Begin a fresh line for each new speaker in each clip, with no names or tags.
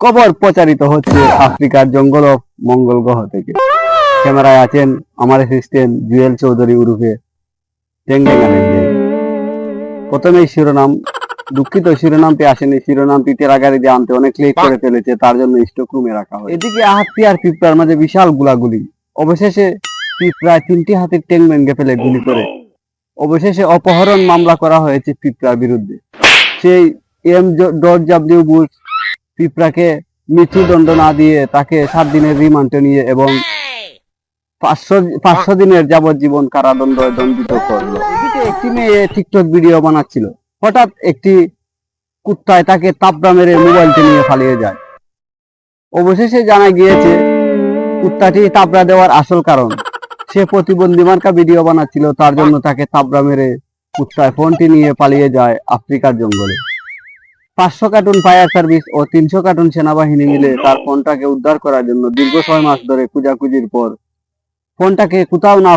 খবর প্রচারিত হচ্ছে আফ্রিকার জঙ্গল অফ মঙ্গল গ্রহ থেকে। ক্যামেরায় আছেন আমার অ্যাসিস্ট্যান্ট জুয়েল চৌধুরী উরুফে টেংটেঙ্গানের। প্রথমে শিরোনাম, দুঃখিত শিরোনামটি আসেনি, শিরোনামটি টেরাগাড়ি দিয়ে আনতে অনেক লেট করে ফেলেছে, তার জন্য স্টক রুমে রাখা হয়। এদিকে হাতি আর পিঁপড়ার মাঝে বিশাল গুলাগুলি। অবশেষে পিঁপড়ায় 3টি হাতির ট্যাং ভেঙে ফেলে গুলি করে। অবশেষে অপহরণ মামলা করা হয়েছে পিঁপড়ার বিরুদ্ধে। সেই জর্জ বুশ পিঁপড়াকে মৃত্যুদণ্ড না দিয়ে তাকে 7 দিনের রিমান্ডে নিয়ে এবং 500 দিনের যাবজ্জীবন কারাদণ্ড দণ্ডিত করলো। এদিকে একটি মেয়ে টিকটক ভিডিও বানাচ্ছিল, হঠাৎ একটি কুত্তায় তাকে তাবড়া মেরে মোবাইলটি নিয়ে পালিয়ে যায়। অবশেষে জানা গিয়েছে কুত্তাটি তাবড়া দেওয়ার আসল কারণ সে প্রতিবন্ধী মার্কা ভিডিও বানাচ্ছিল, তার জন্য তাকে তাবড়া মেরে কুত্তায় ফোনটি নিয়ে পালিয়ে যায় আফ্রিকার জঙ্গলে। 500 কার্টুন ফায়ার সার্ভিস ও 300 কার্টুন সেনাবাহিনী মিলে তার ফোনটাকে উদ্ধার করার জন্য দীর্ঘ 6 মাস ধরে খোঁজাখুঁজির পর ফোনটাকে কোথাও না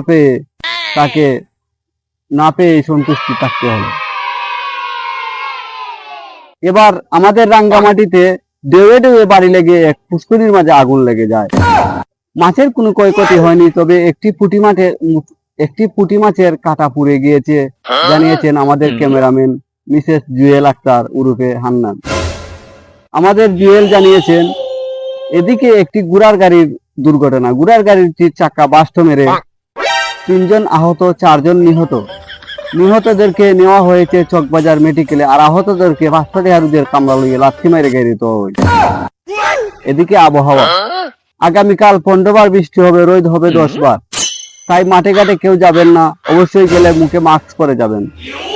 পেয়ে সন্তুষ্টি থাকতে হলো। এবার আমাদের রাঙ্গামাটিতে ডেউয়ে ডেউয়ে বাড়ি লেগে এক পুষ্করির মাঝে আগুন লেগে যায়। মাছের কোনো ক্ষয়ক্ষতি হয়নি, তবে একটি পুঁটি মাছের কাঁটা পুড়ে গিয়েছে, জানিয়েছেন আমাদের ক্যামেরাম্যান মিসেস জুয়েল আক্তার উরুফে হান্নান। আমাদের জুয়েল জানিয়েছেন, এদিকে একটি ঘোড়ার গাড়ির দুর্ঘটনা। ঘোড়ার গাড়িটির চাকা বাস্ট মেরে 3 জন আহত, 4 জন নিহত। নিহতদেরকে নেওয়া হয়েছে চকবাজার মেডিকেলে, আর আহতদেরকে 500 টাকা কামড়া লইয়ে লাথি মেরে গাড়ি তো হয়েছে। এদিকে আবহাওয়া, আগামীকাল 15 বার বৃষ্টি হবে, রোদ হবে 10 বার। তাই মাঠে ঘাটে কেউ যাবেন না, অবশ্যই গেলে মুখে মাস্ক পরে যাবেন,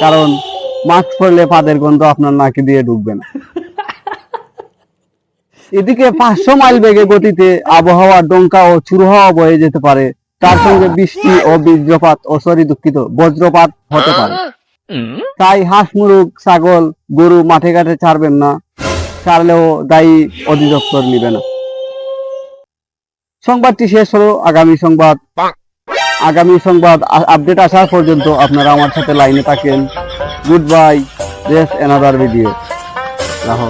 কারণ মাস্ক পরলে পাদের গন্ধ আপনার নাকে দিয়ে ঢুকবে না। এদিকে 500 মাইল বেগে গতিতে আবহাওয়া ডঙ্কা ও চুরু হাওয়া বয়ে যেতে পারে, তার সঙ্গে বৃষ্টি ও বজ্রপাত হতে পারে। তাই হাঁস, মুরগ, ছাগল, গরু মাঠে ঘাটে ছাড়বেন না, ছাড়লেও দায়ী অধিদপ্তর নিবে না। সংবাদটি শেষ হলো। আগামী সংবাদ আপডেট আসার পর্যন্ত আপনারা আমার সাথে লাইনে থাকেন। গুড বাই, দেস অ্যানাদার ভিডিও। রাখো।